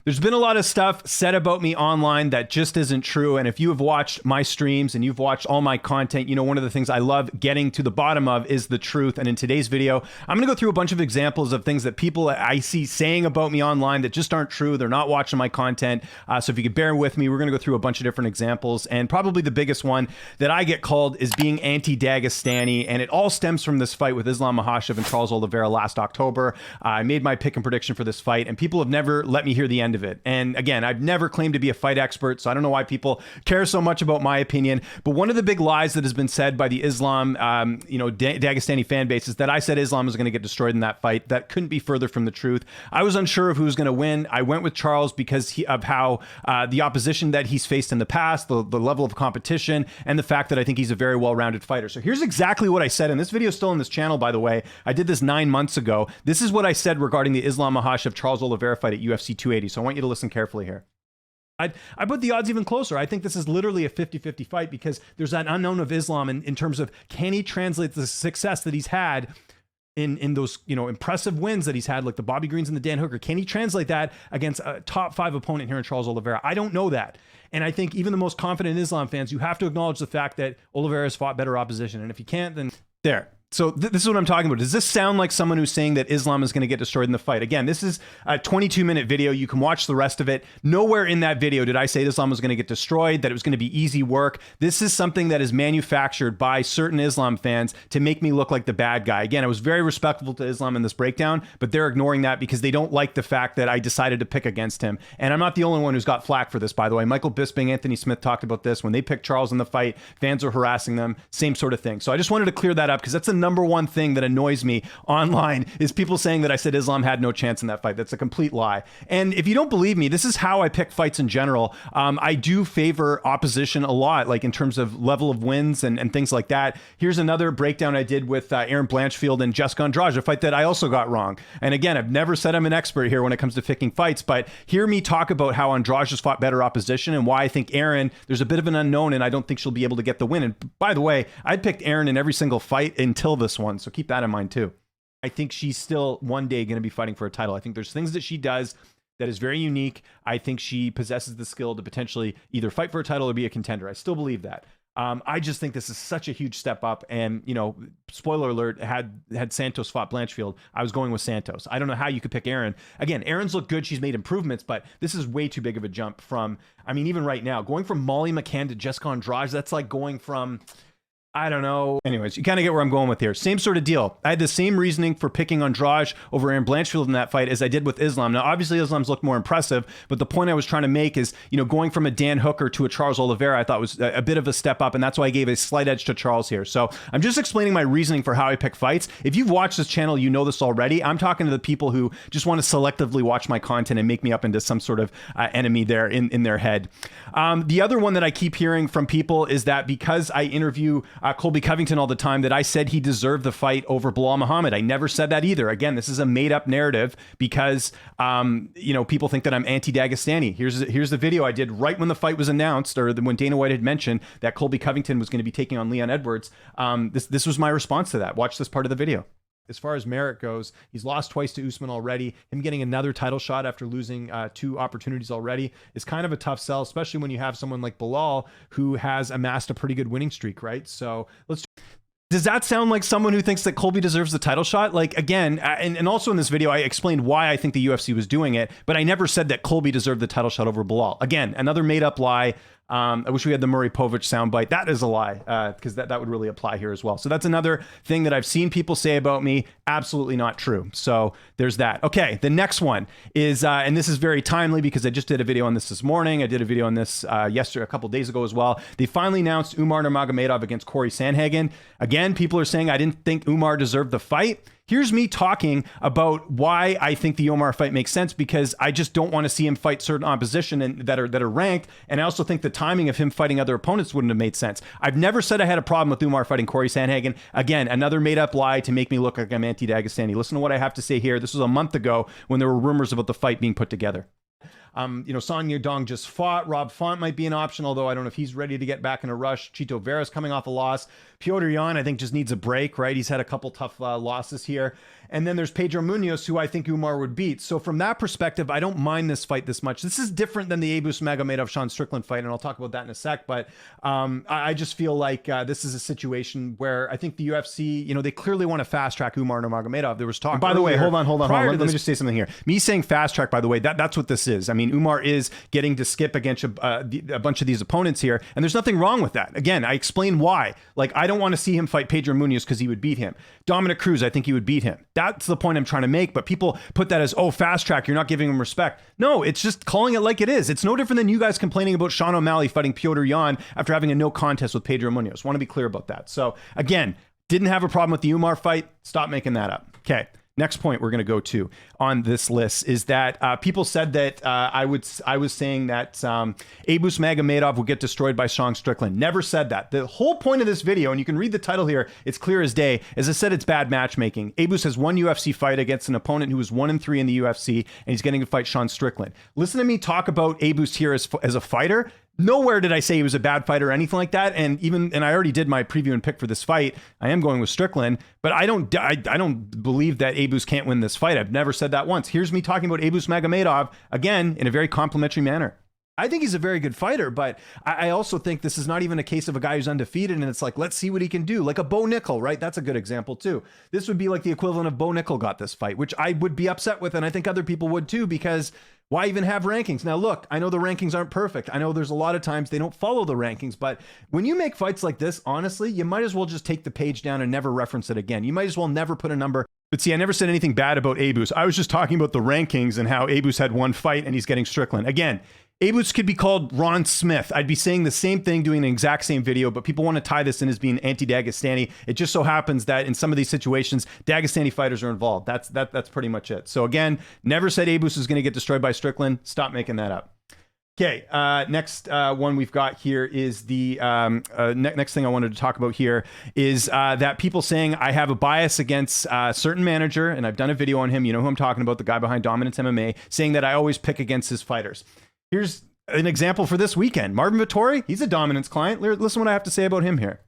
There's been a lot of stuff said about me online that just isn't true. And if you have watched my streams and you've watched all my content, you know, one of the things I love getting to the bottom of is the truth. And in today's video, I'm going to go through a bunch of examples of things that people I see saying about me online that just aren't true. They're not watching my content. So if you could bear with me, we're going to go through a bunch of different examples. And probably the biggest one that I get called is being anti-Dagestani. And it all stems from this fight with Islam Makhahcev and Charles Oliveira last October. I made my pick and prediction for this fight, and people have never let me hear the end of it. And again, I've never claimed to be a fight expert, so I don't know why people care so much about my opinion. But one of the big lies that has been said by the Islam, Dagestani fan base is that I said Islam was going to get destroyed in that fight. That couldn't be further from the truth. I was unsure of who was going to win. I went with Charles because of how the opposition that he's faced in the past, the level of competition, and the fact that I think he's a very well-rounded fighter. So here's exactly what I said, and this video is still on this channel, by the way. I did this 9 months ago. This is what I said regarding the Islam Makhahcev Charles Oliveira fight at UFC 280. So I want you to listen carefully here. I put the odds even closer. I think this is literally a 50-50 fight because there's that unknown of Islam in terms of, can he translate the success that he's had in those, impressive wins that he's had, like the Bobby Greens and the Dan Hooker? Can he translate that against a top 5 opponent here in Charles Oliveira? I don't know that. And I think even the most confident Islam fans, you have to acknowledge the fact that Oliveira has fought better opposition. And if you can't, then there. So this is what I'm talking about. Does this sound like someone who's saying that Islam is going to get destroyed in the fight? Again, this is a 22-minute video. You can watch the rest of it. Nowhere in that video did I say Islam was going to get destroyed, that it was going to be easy work. This is something that is manufactured by certain Islam fans to make me look like the bad guy. Again, I was very respectful to Islam in this breakdown, but they're ignoring that because they don't like the fact that I decided to pick against him. And I'm not the only one who's got flack for this, by the way. Michael Bisping, Anthony Smith talked about this. When they picked Charles in the fight, fans are harassing them, same sort of thing. So I just wanted to clear that up because that's the number one thing that annoys me online is people saying that I said Islam had no chance in that fight. That's a complete lie. And if you don't believe me, this is how I pick fights in general. I do favor opposition a lot, like in terms of level of wins and things like that. Here's another breakdown I did with Aaron Blanchfield and Jessica Andrade, a fight that I also got wrong. And again, I've never said I'm an expert here when it comes to picking fights, but hear me talk about how Andrade has fought better opposition and why I think Aaron, there's a bit of an unknown and I don't think she'll be able to get the win. And by the way, I'd picked Aaron in every single fight until this one, so keep that in mind too. I think she's still one day going to be fighting for a title. I think there's things that she does that is very unique. I think she possesses the skill to potentially either fight for a title or be a contender. I still believe that. I just think this is such a huge step up. And, spoiler alert, had Santos fought Blanchfield, I was going with Santos. I don't know how you could pick Aaron. Again, Aaron's looked good. She's made improvements, but this is way too big of a jump from, even right now, going from Molly McCann to Jessica Andrade, that's like going from, I don't know. Anyways, you kind of get where I'm going with here. Same sort of deal. I had the same reasoning for picking Andrade over Aaron Blanchfield in that fight as I did with Islam. Now, obviously, Islam's looked more impressive, but the point I was trying to make is, going from a Dan Hooker to a Charles Oliveira, I thought was a bit of a step up, and that's why I gave a slight edge to Charles here. So I'm just explaining my reasoning for how I pick fights. If you've watched this channel, you know this already. I'm talking to the people who just want to selectively watch my content and make me up into some sort of enemy there in their head. The other one that I keep hearing from people is that because I interview Colby Covington all the time, that I said he deserved the fight over Belal Muhammad. I never said that either. Again, this is a made-up narrative because people think that I'm anti-Dagestani. Here's the video I did right when the fight was announced, or when Dana White had mentioned that Colby Covington was going to be taking on Leon Edwards. This was my response to that. Watch this part of the video. As far as merit goes, he's lost twice to Usman already. Him getting another title shot after losing 2 opportunities already is kind of a tough sell, especially when you have someone like Belal who has amassed a pretty good winning streak, right? So does that sound like someone who thinks that Colby deserves the title shot? Like, again, and also in this video, I explained why I think the UFC was doing it, but I never said that Colby deserved the title shot over Belal. Again, another made up lie. I wish we had the Murray Povich soundbite. That is a lie, because that would really apply here as well. So that's another thing that I've seen people say about me. Absolutely not true. So there's that. Okay, the next one is, and this is very timely because I just did a video on this morning. I did a video on this yesterday, a couple days ago as well. They finally announced Umar Nurmagomedov against Cory Sandhagen. Again, people are saying I didn't think Umar deserved the fight. Here's me talking about why I think the Umar fight makes sense, because I just don't want to see him fight certain opposition that are ranked, and I also think the timing of him fighting other opponents wouldn't have made sense. I've never said I had a problem with Umar fighting Cory Sandhagen. Again, another made-up lie to make me look like I'm anti-Dagestani. Listen to what I have to say here. This was a month ago when there were rumors about the fight being put together. Son Yudong just fought. Rob Font might be an option, although I don't know if he's ready to get back in a rush. Chito Vera's coming off a loss. Piotr Yan, I think, just needs a break, right? He's had a couple tough losses here. And then there's Pedro Munoz, who I think Umar would beat. So from that perspective, I don't mind this fight this much. This is different than the Abus Magomedov Sean Strickland fight, and I'll talk about that in a sec. But I just feel like this is a situation where I think the UFC, you know, they clearly want to fast track Umar Nurmagomedov. There was talk. And by the way, hold on. Let me just say something here. Me saying fast track, by the way, that's what this is. I mean, Umar is getting to skip against a bunch of these opponents here, and there's nothing wrong with that. Again, I explain why. Like, I don't want to see him fight Pedro Munoz because he would beat him. Dominic Cruz, I think he would beat him. That's the point I'm trying to make, but people put that as, oh, fast track, you're not giving him respect. No, it's just calling it like it is. It's no different than you guys complaining about Sean O'Malley fighting Piotr Jan after having a no contest with Pedro Munoz. Want to be clear about that. So again, didn't have a problem with the Umar fight. Stop making that up. Okay. Next point we're going to go to on this list is that people said that I was saying that Abus Magomedov would get destroyed by Sean Strickland. Never said that. The whole point of this video, and you can read the title here, it's clear as day. As I said, it's bad matchmaking. Abus has one UFC fight against an opponent who was 1-3 in the UFC, and he's getting to fight Sean Strickland. Listen to me talk about Abus here as a fighter. Nowhere did I say he was a bad fighter or anything like that. And I already did my preview and pick for this fight. I am going with Strickland, but I don't believe that Abus can't win this fight. I've never said that once. Here's me talking about Abus Magomedov, again, in a very complimentary manner. I think he's a very good fighter, but I also think this is not even a case of a guy who's undefeated and it's like, let's see what he can do. Like a Bo Nickel, right? That's a good example too. This would be like the equivalent of Bo Nickel got this fight, which I would be upset with, and I think other people would too, because why even have rankings? Now, look, I know the rankings aren't perfect. I know there's a lot of times they don't follow the rankings, but when you make fights like this, honestly, you might as well just take the page down and never reference it again. You might as well never put a number. But see, I never said anything bad about Abus. I was just talking about the rankings and how Abus had one fight and he's getting Strickland. Again, Abus could be called Ron Smith. I'd be saying the same thing, doing the exact same video, but people want to tie this in as being anti-Dagestani. It just so happens that in some of these situations, Dagestani fighters are involved. That's pretty much it. So again, never said Abus is going to get destroyed by Strickland. Stop making that up. Okay, next one we've got here is the next thing I wanted to talk about here is that people saying I have a bias against a certain manager, and I've done a video on him. You know who I'm talking about, the guy behind Dominance MMA, saying that I always pick against his fighters. Here's an example for this weekend. Marvin Vettori, he's a Dominance client. Listen what I have to say about him here.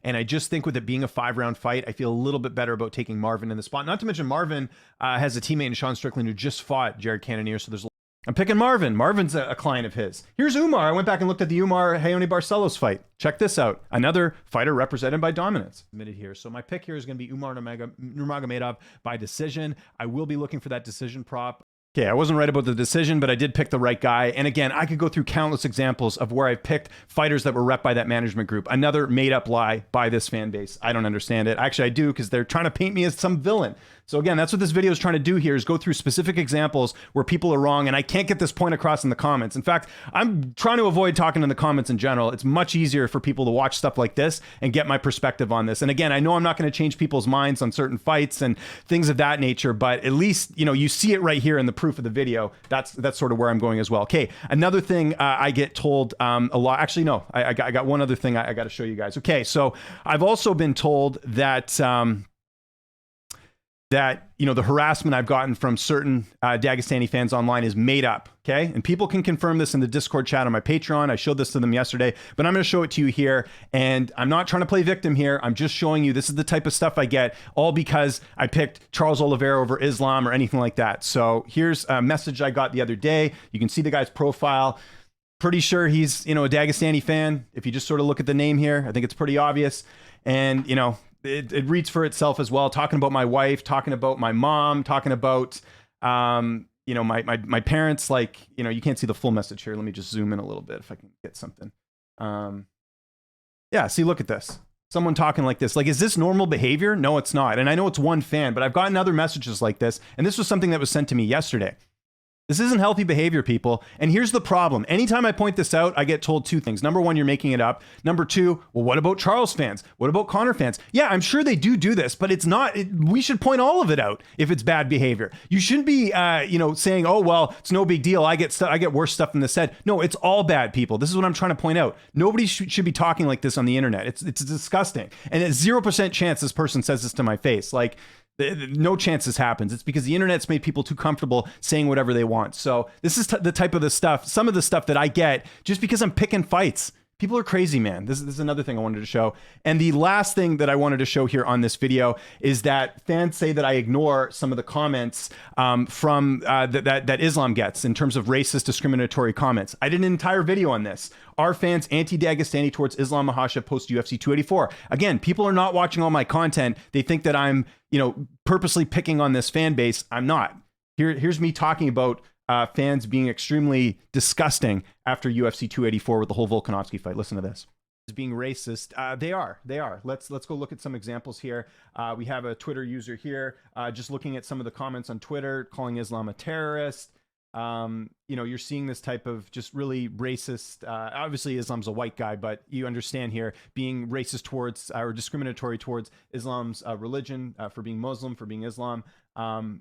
And I just think with it being a 5-round fight, I feel a little bit better about taking Marvin in the spot. Not to mention Marvin has a teammate in Sean Strickland who just fought Jared Cannonier, so I'm picking Marvin. Marvin's a client of his. Here's Umar. I went back and looked at the Umar Raoni Barcelos fight. Check this out. Another fighter represented by Dominance. Admitted here. So my pick here is going to be Umar Nurmagomedov by decision. I will be looking for that decision prop. Okay, I wasn't right about the decision, but I did pick the right guy. And again, I could go through countless examples of where I've picked fighters that were rep by that management group. Another made-up lie by this fan base. I don't understand it. Actually, I do, because they're trying to paint me as some villain. So again, that's what this video is trying to do here, is go through specific examples where people are wrong, and I can't get this point across in the comments. In fact, I'm trying to avoid talking in the comments in general. It's much easier for people to watch stuff like this and get my perspective on this. And again, I know I'm not going to change people's minds on certain fights and things of that nature, but at least, you know, you see it right here in the proof of the video. That's sort of where I'm going as well. Okay, another thing I get told a lot. Actually, no, I got one other thing I got to show you guys. Okay, so I've also been told that you know, the harassment I've gotten from certain Dagestani fans online is made up, okay? And people can confirm this in the Discord chat on my Patreon. I showed this to them yesterday, but I'm going to show it to you here. And I'm not trying to play victim here. I'm just showing you this is the type of stuff I get, all because I picked Charles Oliveira over Islam or anything like that. So here's a message I got the other day. You can see the guy's profile. Pretty sure he's, you know, a Dagestani fan. If you just sort of look at the name here, I think it's pretty obvious. And, you know, it reads for itself as well, talking about my wife, talking about my mom, talking about, you know, my parents. Like, you know, you can't see the full message here. Let me just zoom in a little bit if I can get something. Yeah, see, look at this. Someone talking like this. Like, is this normal behavior? No, it's not. And I know it's one fan, but I've gotten other messages like this. And this was something that was sent to me yesterday. This isn't healthy behavior, people. And here's the problem. Anytime I point this out, I get told two things. Number one, you're making it up. Number two, well, what about Charles fans? What about Connor fans? Yeah, I'm sure they do this, but it's not, we should point all of it out if it's bad behavior. You shouldn't be, you know, saying, oh, well, it's no big deal. I get worse stuff in the said. No, it's all bad, people. This is what I'm trying to point out. Nobody should be talking like this on the internet. It's disgusting. And at 0% chance this person says this to my face. Like, no chance this happens. It's because the internet's made people too comfortable saying whatever they want. So this is the type of the stuff, some of the stuff that I get just because I'm picking fights. People are crazy, man. This is another thing I wanted to show. And the last thing that I wanted to show here on this video is that fans say that I ignore some of the comments that Islam gets in terms of racist, discriminatory comments. I did an entire video on this. Are fans anti-Dagestani towards Islam Makhahcev post UFC 284? Again, people are not watching all my content. They think that I'm, purposely picking on this fan base. I'm not. Here's me talking about fans being extremely disgusting after UFC 284 with the whole Volkanovski fight. Listen to this. Being racist, they are. Let's go look at some examples here. We have a Twitter user here, just looking at some of the comments on Twitter, calling Islam a terrorist. You're seeing this type of just really racist. Obviously, Islam's a white guy, but you understand here being racist towards or discriminatory towards Islam's religion, for being Muslim, for being Islam.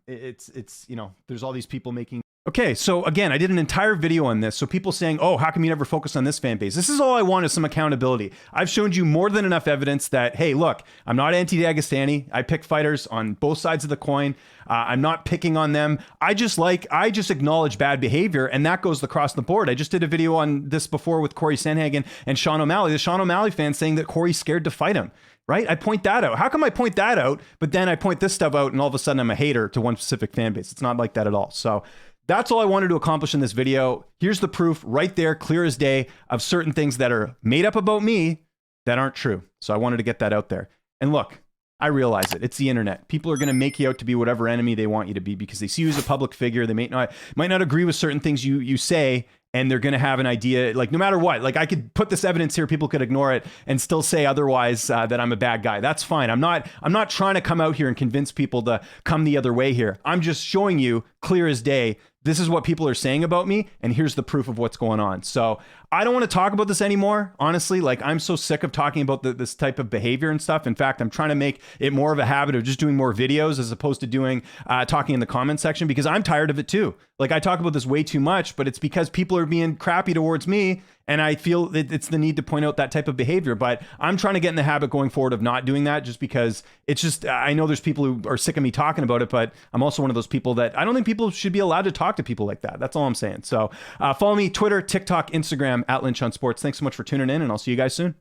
There's all these people making. Okay, so again, I did an entire video on this. So people saying, oh, how come you never focus on this fan base? This is all I want is some accountability. I've shown you more than enough evidence that, hey, look, I'm not anti-Dagestani. I pick fighters on both sides of the coin. I'm not picking on them. I just acknowledge bad behavior, and that goes across the board. I just did a video on this before with Cory Sandhagen and Sean O'Malley. The Sean O'Malley fan saying that Cory's scared to fight him. Right? I point that out. How come I point that out, but then I point this stuff out and all of a sudden I'm a hater to one specific fan base? It's not like that at all. So that's all I wanted to accomplish in this video. Here's the proof right there, clear as day, of certain things that are made up about me that aren't true. So I wanted to get that out there. And look, I realize it. It's the internet. People are going to make you out to be whatever enemy they want you to be because they see you as a public figure. They might not agree with certain things you say, and they're going to have an idea, like no matter what, like I could put this evidence here, people could ignore it and still say otherwise, that I'm a bad guy. That's fine. I'm not trying to come out here and convince people to come the other way here. I'm just showing you clear as day. This is what people are saying about me, and here's the proof of what's going on. So I don't want to talk about this anymore, honestly. Like, I'm so sick of talking about this type of behavior and stuff. In fact, I'm trying to make it more of a habit of just doing more videos as opposed to doing talking in the comment section, because I'm tired of it too. Like, I talk about this way too much, but it's because people are being crappy towards me, and I feel that it's the need to point out that type of behavior. But I'm trying to get in the habit going forward of not doing that, just because it's just, I know there's people who are sick of me talking about it, but I'm also one of those people that I don't think people should be allowed to talk to people like that. That's all I'm saying. So follow me, Twitter, TikTok, Instagram, @LynchOnSports. Thanks so much for tuning in, and I'll see you guys soon.